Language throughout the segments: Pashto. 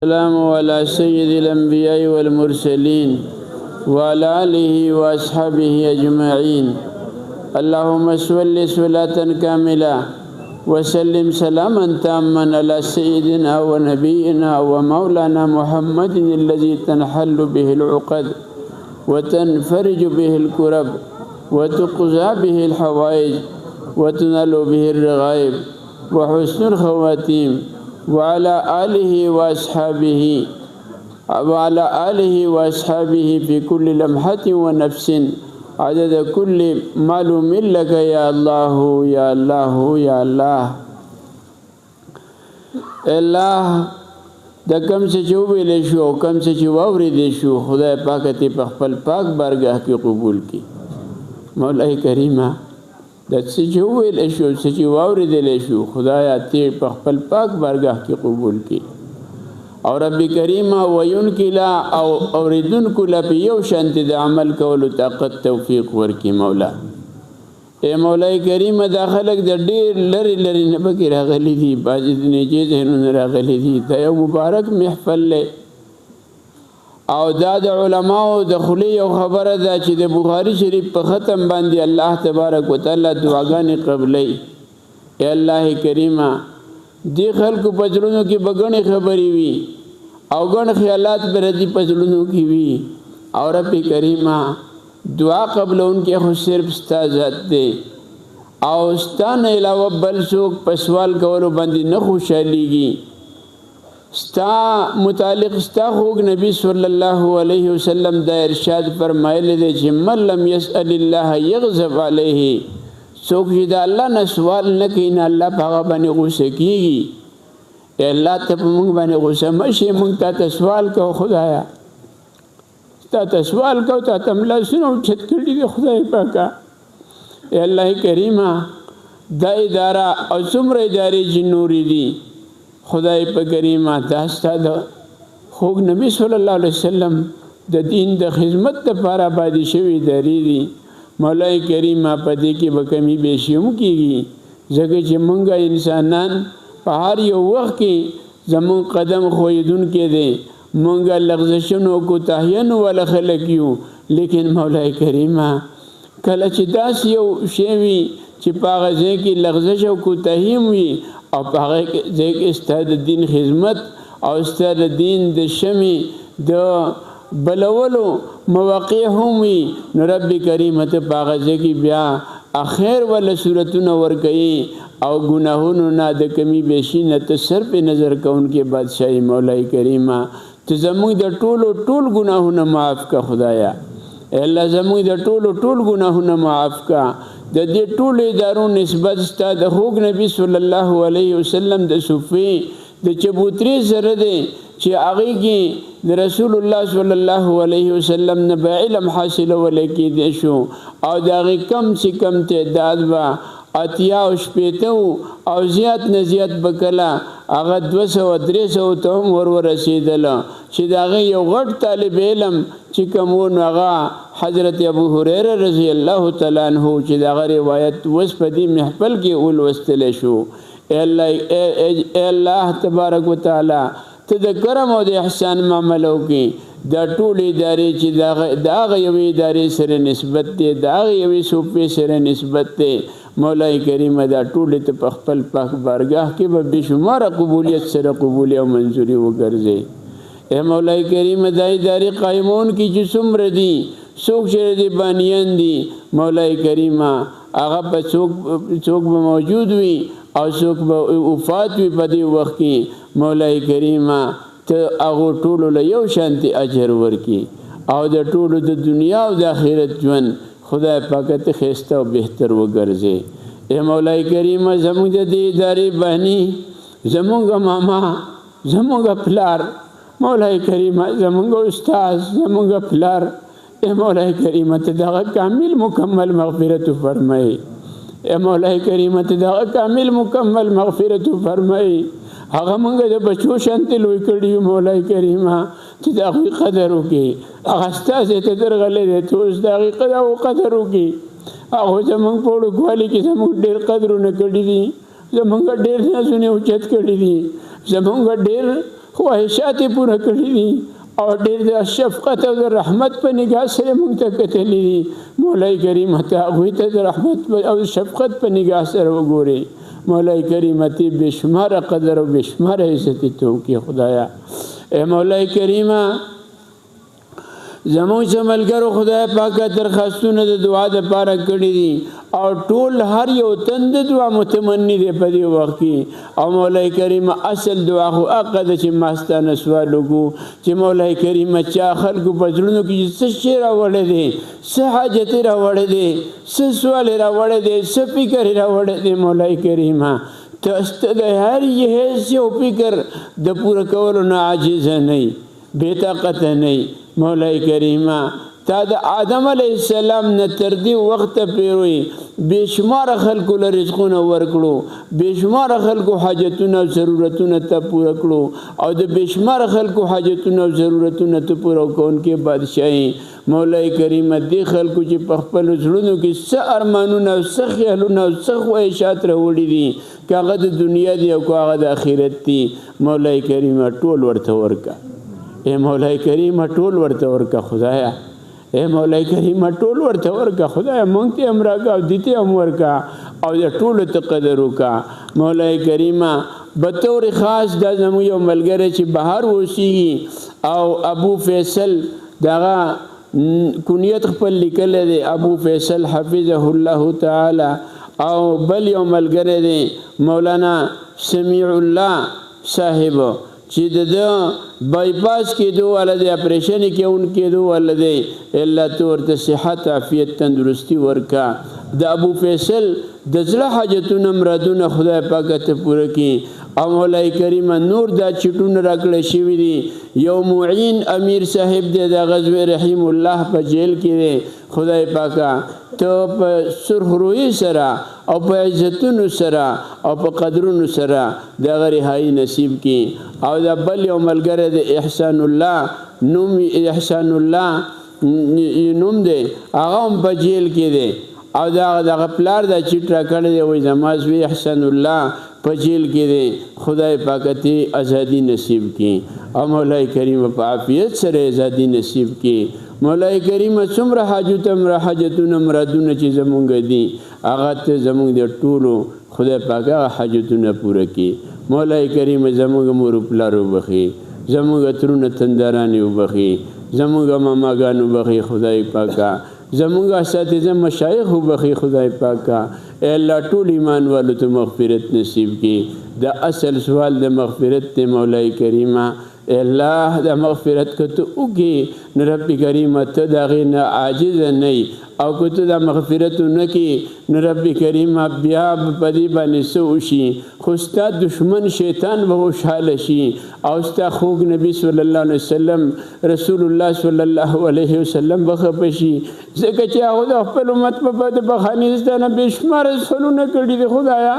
السلام على سيد الأنبياء والمرسلين وعلى آله وأصحابه أجمعين. اللهم صل صلاة كاملة وسلم سلاما تاما على سيدنا ونبينا ومولانا محمد الذي تنحل به العقد وتنفرج به الكرب وتقضى به الحوائج وتنال به الرغائب وحسن الخواتيم وعلى آله وأصحابه في كل لمحة ونفس عدد كل معلوم لك يا الله يا الله يا الله. الله د کم څه چې ویل شو کم څه چې واورېدل شو خدای پاک ته په خپل پاک بارګاه کې قبول کړي. مولای کریمه د څه چې ویل شو څه چې واورېدل شو خدای ته په خپل پاک بارګاه کې قبول کړي. او رب کریمه وینکي لا او اوریدونکو لا په یو شانت د عمل کولو طاقت توفیق ورکړي مولا. اے مولای کریمه دا خلک د ډیر لری لری نه پکې راغلي دي، بعضې د نجې ذهنونه راغلي دي. دا یو مبارک محفل دی او دا د علماو د خولې یو خبره ده چې د بخاري شریف په ختم باندې الله تبارک وتعالی دعاګانې قبلوي. اے الله کریمه دې خلکو په زړونو کې به ګڼې خبرې وي او ګڼ خیالات به ردي په زړونو کې وي او رب کریمه دعا قبلونکي خو صرف ستا ذات دی او ستا نه علاوه بل څوک په سوال کولو باندې نه خوشحالیږي. ستا متعلق ستا خوږ نبی صلی الله علیه وسلم دا ارشاد فرمایلی دی چې من لم یسأل الله یغضب علیه. څوک چې د الله نه سوال نه کوي نه الله په هغه باندې غوسه کېږي. الله ته په موږ باندې غوسه مه شي، موږ تا ته سوال کوو خدایا، تا ته سوال کو، تا ته لاسونه اوچت کړي دي خدای پاکه. ای الله کریمه دا اداره او څومره ادارې چې نورې دي خدای په کریمه دا ستا د خوږ نبی صلی الله علیه وسلم د دین د خدمت لپاره آبادې شوي ادارې دي. مولای کریمه په دې کې به کمی بیشي هم کېږي ځکه چې موږ انسانان په هر یو وخت کې زموږ قدم ښویېدونکی دی، مونږ لغزشونو کوتاهیانو والا خلک یو. لیکن مولای کریمه کله چې داسې یو شی وي چې په هغه ځای کې لغزش او کوتاهي هم وي او په هغه ځای کې ستا د دین خدمت او ستا د دین د شمې د بلولو مواقع هم وي، نو رب کریمه ته په هغه ځای کې بیا اخر والا صورتونه ورکوي او ګناهونو نه د کمی بیشي نه ته صرف نظر کوونکې بادشاهي. مولای کریمه ته زموږ د ټول ګناهونه معاف کا خدایا. الله زموږ د ټول ګناهونه معاف کا. د دې ټول ادارو نسبت ستا د خوږ نبی صلی الله علیه وسلم د صوفي د چبوتري سره دی چې هغې کې د رسول الله صلی الله علیه وسلم نه به علم حاصلولی کېدی شو او د هغې کم چې کم تعداد به اتیا او شپېته او زیات نه زیات به کله هغه 200-300 ته هم ورسېدله چې د هغې یو غټ طالب علم چې کوم و نو هغه حضرت ابو هریره رضی الله تعالی عنه چې د هغه روایت اوس په دې محفل کې ولوستلی شو. ای الله تبارک وتعالی ته د کرم او د احسان معامله وکړي. دا ټول ادارې چې د هغه یوې ادارې سره نسبت دی، د هغه یوې صوفي سره نسبت دی، مولای کریمه دا ټول ته په خپل پاک بارګاه کې به بېشماره قبولیت سره قبول او منظوري وګرځي. ای مولای کریمه دا ادارې قایمون کې چې څومره دي څوک چې د بانیان دي مولای کریمه هغه په څوک به موجود وي او څوک به وفات وي په دې وخت کې. مولای کریمه ته هغو ټولو له یو شانتي اجر ورکړي او د ټولو د دنیا او د آخرت ژوند خدای پاک ته ښایسته او بهتر وګرځي. ای مولای کریمه زموږ د دې ادارې باني، زموږ ماما، زموږ پلار، مولای کریمه زموږ استاد، زموږ پلار، ای مولای کریمه ته دغه کامل مکمل مغفرت فرمایي. ای مولای کریمه ته دغه کامل مکمل مغفرت فرمایي. هغه موږ د بچو شانتې لوی کړي یو مولای کریمه چې د هغوی قدر وکړي. هغه ستاسې ته درغلی دی ته اوس د هغې قدر وکړي. هغه زموږ په وړوکوالي کې زموږ ډېر قدرونه کړي دي، زموږ ډېر نازونه اوچت کړي دي، زموږ ډېر خواهشات یې پوره کړي دي او ډېر د شفقت او د رحمت په نگاه سره موږ ته کتلي دي. مولای کریم ته هغوی ته د رحمت او شفقت په نگاه سره وګورئ. مولای کریم ته بشماره قدر او بشماره عزت تو کې خدایا. اے مولای کریم زموږ چې ملګرو خدای پاک درخواستونه د دعا دپاره کړي دي او ټول هر یو تن د دعا متمني دی په دې وخت کې. او مولای کریم اصل دعا خو هغه ده چې ما ستانه سوال وکړو چې مولای کریم چا خلکو په زړونو کې څه شی راوړی دی، څه حاجت یې راوړی دی، څه سوال یې راوړی دی، څه فکر یې راوړی دی. مولای کریم ته د هر هیڅ یو فکر د پوره کولو نه عاجز نه یې، بې طاقته نه یې. مولای کریم تا د آدم علیه السلام نه تر دې وخته پورې بېشمار خلکو له رزقونه ورکړو، بېشمار خلکو حاجتونه او ضرورتونه ته پوره کړو او د بېشمار خلکو حاجتونه او ضرورتونه ته پوره کوونکی بادشاهي. مولای کریم دې خلکو چې په خپلو زړونو کې څه ارمانونه او څه خیالونه او څه خواهشات راوړي دي، که هغه د دنیا دي او که هغه د آخرت دي، مولای کریم ټول ورته ورکه. اے مولای کریم ټول ورته ورکه خدایا. اے مولای کریم ټول ورته ورکه خدایا. مونږ ته هم راکه او دې ته هم ورکه او د ټولو ته قدر وکړه. مولای کریم بطور خاص دا زموږ یو ملګری چې بهر اوسیږي او ابو فیصل دغه کنیت خپل لیکلی دی، ابو فیصل حفظه الله تعالی. او بل یو ملګری دی مولانا سمیع الله صاحب چې د بایپاس کېدو والا دی، اپریشن کېون کېدو والا دی. الله ته ورته صحت عافیت تندرستی ورکا. د ابو فیصل د زړه حاجتونه مرادونه خدای پاک ته پوره کړي. او مولای کریم نور دا چټونه راکړی شوي دي. یو معین امیر صاحب دی د غزوه رحیم الله په جیل کې دی. خدای پاکه ته په سرخرویي سره او په عزتونو سره او په قدرونو سره دغه رهایي نصیب کړي. او دا بل یو ملګری دی احسان الله نوم، احسان الله نوم دی، هغه هم په جیل کې دی. او دغه پلار دا چیټ راکړی دی، وایي زما زوی احسان الله په جیل کې دی. خدای پاک ته ازادي نصیب کړي او مولای کریم په عافیت سره ازادي نصیب کړي. مولای کریم څومره حاجتونه مرادونه چې زمونږ دي هغه ته زمونږ د ټولو خدای پاک حاجتونه پوره کړي. مولای کریم زمونږ مور پلار وبخي، زمونږ ترونه تنداران وبخي، زمونږ ماماګان وبخي خدای پاکه، زمونږ اساتذه مشایخ وبخي خدای پاکه. اے الله ټول ایمان والو ته مغفرت نصیب کړي. د اصل سوال د مغفرت ته مولای کریمه اے الله د مغفرت کته وکي. نو رب کریم ته د هغې نه عاجز نه او که ته د مغفرت نه کې نو رب کریم بیا په دې باندې څه وشي، خو ستا دشمن شیطان به خوشحاله شي او ستا خوږ نبی صلی الله علیه وسلم رسول الله صلی الله علیه وسلم به خفه شي، ځکه چې هغه د خپل امت په بد بخاني ستانه بې شماره سلونه کړي دي. خدایا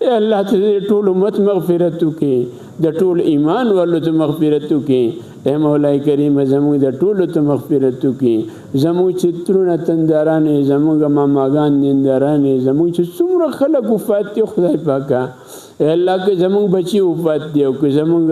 اے الله ته د ټول امت مغفرت وکړي، د ټول ایمان والو ته مغفرت وکړي. اے مولای کریم زموږ د ټولو ته مغفرت وکړي. زموږ چې ترونه تندارانې، زموږ ماماګان نیندارانې، زموږ چې څومره خلک وفات دي خدای پاکه اے الله که زموږ بچي وفات دي او که زموږ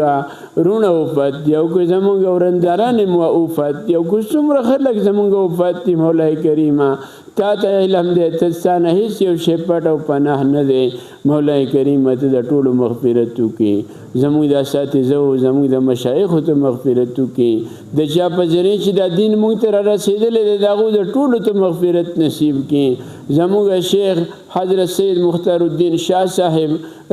رونه وفات دي او که زموږ ورندارانې وفات دي او که څومره خلک زموږ وفات دي مولای کریمه تا ته علم دی، ته ستانه هېڅ یو شی پټ او پناه نه دی. مولای کریم ته د ټولو مغفرت وکړي. زموږ د اساتذو زموږ د مشایخو ته مغفرت وکړي. د چا په ذریعه چې دا دین موږ ته را رسېدلی دی د هغو د ټولو ته مغفرت نصیب کړي. زموږ شیخ حضرت سید مختار الدین شاه صاحب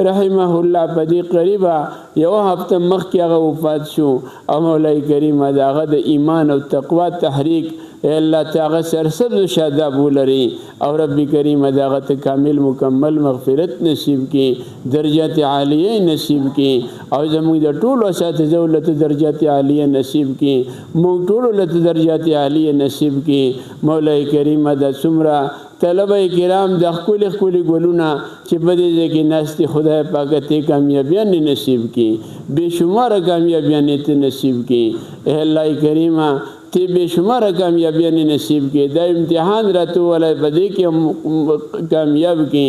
رحمه الله په دې قریبه یوه هفته مخکې هغه وفات شو. او مولای کریم د هغه د ایمان او تقوا تحریک اے الله ته هغه سرسبز و شاداب ولري او رب کریم د هغه ته کامل مکمل مغفرت نصیب کړي، درجات عالیه نصیب کړي. او زموږ د ټولو اساتذو له ته درجات عالیه نصیب کړي، موږ ټولو له ته درجات عالیه نصیب کړي. مولای کریم د څومره طلبه کرام د ښکلي ښکلي ګلونه چې په دې ځای کې ناست دي خدای پاک ته کامیابیانې نصیب کړي، بې شماره کامیابیانې ته نصیب کړي. اے الله کریمه تی بشمار کامیابیانی نصیب کی دا امتحان راتو ولا بدی کې کامیاب کی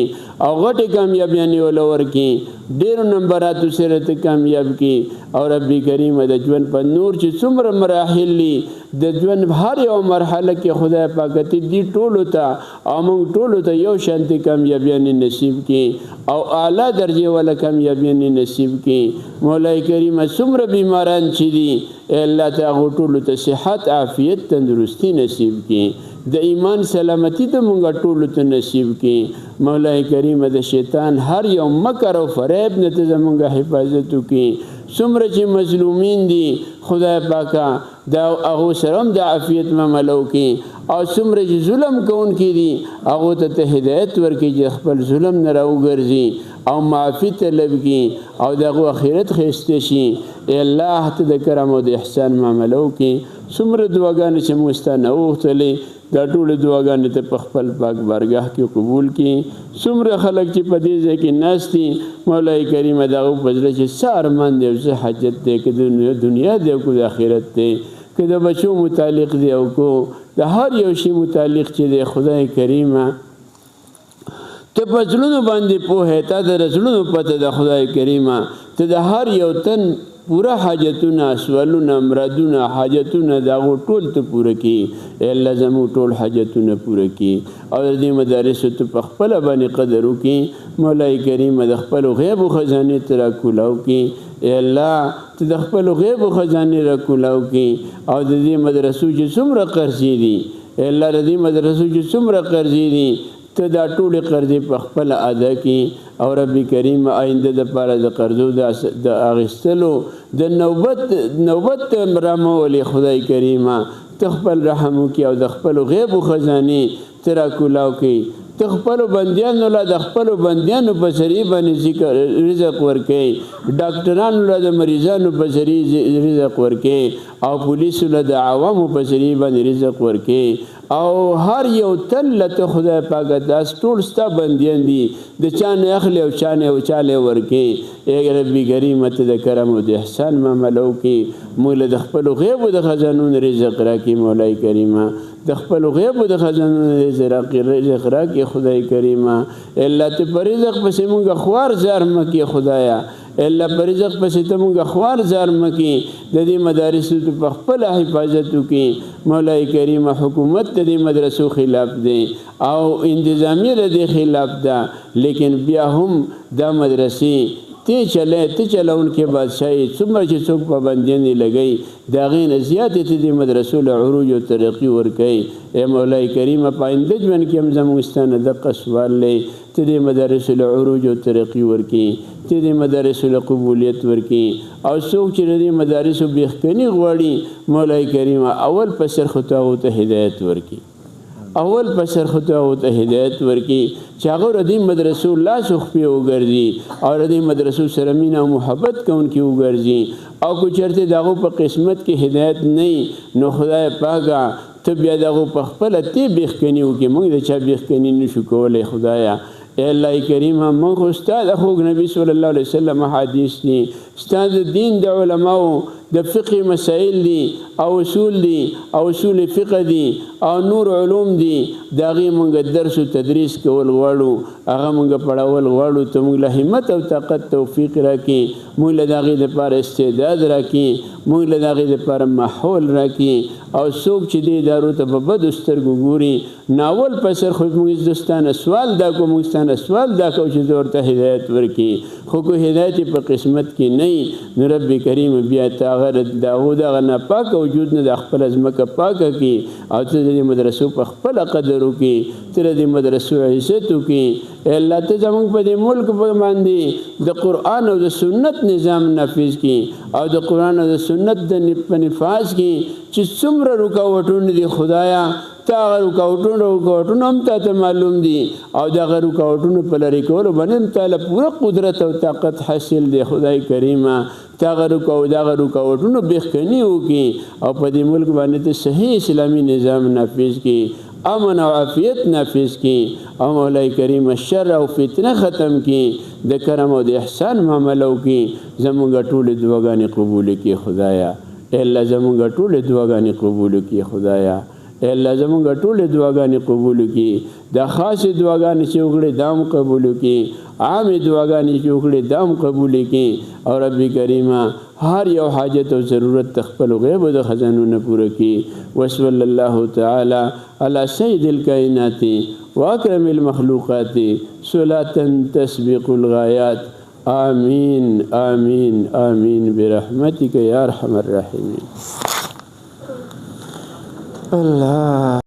او غټه کامیابیانی ولا ور کی ډیر نمبراتو سره ته کامیاب کی او رب کریم د ژوند په نور چې څومره مراحل لی د ژوند هر یو مرحله کې خدای پاک ته دی ټولو ته او موږ ټولو ته یو شانتي کامیابیانی نصیب کی او اعلی درجه ولا کامیابیانی نصیب کی مولا کریم څومره بیماران چې دي الله تعالی ټولو ته صحت عافیت تندرستی نصیب کی د ایمان سلامتی ته مونږ ټولو ته نصیب کی مولا کریم د شیطان هر یو مکر او فریب نه ته زمونږ حفاظت وکي څومره چې مظلومین دي خدای پاکا دا هغه سره د عافیت معاملو کی او څومره چې ظلم کوونکي دي هغه ته هدایت ورکړي چې خپل ظلم نه راوګرځي او معافی طلب کی او دغه آخرت خسته شي الله ته د کرم او د احسان معاملو کی څومره دعاګانې چې مستانه وختلې دا ټول دعاګانې ته په خپل پاک بارگاه کې قبول کړي څومره خلک چې په دې ځای کې ناست دي مولا کریم دغه په زړه چې څه ارمان دی او څه حاجت دی که د دنیا دی او که د آخرت دی که د بچو متعلق دی او که د هر یو شي متعلق چې دی خدای کریمه ته په زړونو باندې پوهې تا د زړونو پته د خدای کریمه ته د هر یو تن پورا حاجتونه سوالونه مرادونه حاجتونه دغه ټول ته پوره کی الله زمو ټول حاجتونه پوره کی او دې مدارس ته په خپل باندې قدر وکي مولا کریم د خپل غیب او خزانه تر کولاو کی الله ته د خپل غیب او خزانه را کولاو کی او د دې مدرسو چې څومره قرضې دي الله دې مدرسو چې څومره قرضې دي ته دا ټول قرضې په خپل ادا کی او رب کریم آینده د پاره د قرضو د اغستلو د نوبت رحمولي خدای کریم تخپل رحم کی او د خپل غیب او خزانه ترا کولاو کی تخپل بندیانو له د خپل بندیانو په ذریعہ باندې ذکر رزق ورکي ډاکټرانو له د مریضانو په ذریعہ رزق ورکي او پولیسو له د عوامو په ذریعہ باندې رزق ورکي او هر یو تن له خدای پاک داس ټول ستا بندیان دي د چانه اخلي او چاله ورکي ای رب کریم ته د کرم او د احسان معاملو کې مولا د خپل غیب او د خزانو رزق راکي مولا کریم د خپل غیب او د خزانو رزق راکي خدای کریم الله ته پر رزق پسې مونږ خوار زار مکي خدایا الله پر رزق پسې ته مونږ خوار زار مکي د دې مدارس په خپل حفاظت وکي مولا کریم حکومت د دې مدرسو خلاف دی او انتظامیه د دې خلاف ده لیکن بیا هم دا مدرسې ته چلون کې بادشاہي څومره چې څوک پابندیاں لګي دا غین زیات ته د مدرسو له عروج او ترقی ور کوي اے مولا کریم پاینده ژوند کې هم زموږستانه د قصوال لې ته د مدرسو له عروج او ترقی ور کوي ته د مدرسو له قبولیت ور کوي او څوک چې د مدارسو بیخکنی غواړي مولا کریم اول پسر خطا او ته هدایت ور کوي اول پسر خطا او ته هدایت ورکی چې هغه ردی مدرسو الله سخفي وګرځي او ردی مدرسو سره مینا او محبت کوونکی وګرځي او کو چرته دغه په قسمت کې هدایت نه نو خدای پاکه ته بیا دغه په خپل تی بیخکنی وکي موږ د چا بیخکنی نشو کولای خدایا اے الله کریم موږ استاد خو نبی صلی الله علیه وسلم حدیث دي استاد دین د علماو د فقه مسائل دي او اصول دي او اصول فقه دي او نور علوم دي داغي مونږ درس او تدریس کول غواړو هغه مونږ پڑھاول غواړو ته مونږ له همت او طاقت توفیق راکې مونږ له داغي لپاره استعداد راکې مونږ له داغي لپاره ماحول راکې او څوک چې دې دارو ته په بد سترګو ګوري ناول پسر خو موږ دوستانه سوال دا کو موږ سوال دا کو چې زور ته هدایت ورکې خو کو هدایت په قسمت کې نه نو رب کریم بیا تا غیر داود غنا پاک وجود نه د خپل ازمکه پاکه کی او ته د مدرسو په خپل قدر وکي ته د مدرسو عزت وکي الله ته زمونږ په دې ملک باندې د قران او د سنت نظام نافذ کی او د قران او د سنت د نفاذ کی چې څومره رکاوټونه دي خدایا تا رکاوټونه هم ته معلوم دي او دا رکاوټونه په لری کول باندې تعالی پوره قدرت او طاقت حاصل دی خدای کریمه تا رکاوټونه بخکنی وکي او په دې ملک باندې ته صحیح اسلامی نظام نافذ کی امن او عافیت نافذ کی او مولا کریم شر او فتنه ختم کی د کرم او د احسان معاملو کی زموږ ټول دعاګانې قبول کی خدایا الله زمونږ ټولې دعاګانې قبول کړي خدایا الله زمونږ ټولې دعاګانې قبول کړي دا خاصې دعاګانې چې وکړې دا هم قبول کړي عامې دعاګانې چې وکړې دا هم قبول کړي او رب کریمه هر یو حاجت او ضرورت تخپل غیب د خزانو نه پوره کړي وصلی الله تعالی علی سید الکائنات واکرم المخلوقات صلاة تسبق الغایات آمین آمین آمین برحمتک یا ارحم الراحمین اللہ